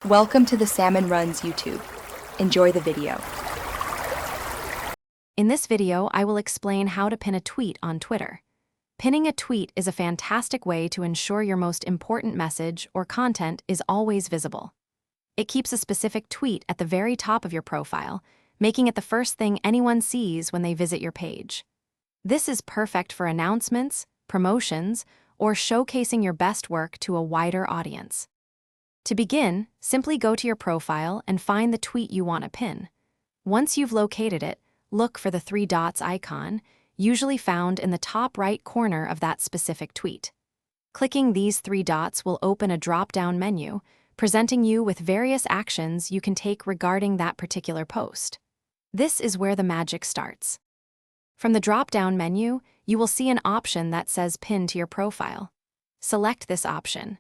Welcome to the Salmon Runs YouTube. Enjoy the video. In this video, I will explain how to pin a tweet on Twitter. Pinning a tweet is a fantastic way to ensure your most important message or content is always visible. It keeps a specific tweet at the very top of your profile, making it the first thing anyone sees when they visit your page. This is perfect for announcements, promotions, or showcasing your best work to a wider audience. To begin, simply go to your profile and find the tweet you want to pin. Once you've located it, look for the three dots icon, usually found in the top right corner of that specific tweet. Clicking these three dots will open a drop-down menu, presenting you with various actions you can take regarding that particular post. This is where the magic starts. From the drop-down menu, you will see an option that says Pin to your profile. Select this option.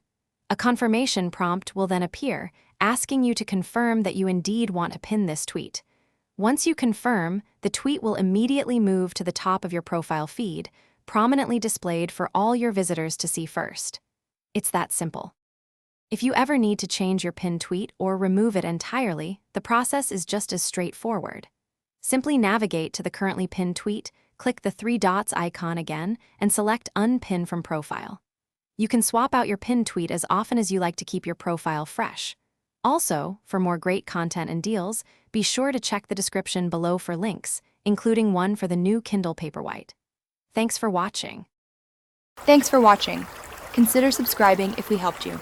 A confirmation prompt will then appear, asking you to confirm that you indeed want to pin this tweet. Once you confirm, the tweet will immediately move to the top of your profile feed, prominently displayed for all your visitors to see first. It's that simple. If you ever need to change your pinned tweet or remove it entirely, the process is just as straightforward. Simply navigate to the currently pinned tweet, click the three dots icon again, and select Unpin from Profile. You can swap out your pinned tweet as often as you like to keep your profile fresh. Also, for more great content and deals, be sure to check the description below for links, including one for the new Kindle Paperwhite. Thanks for watching. Thanks for watching. Consider subscribing if we helped you.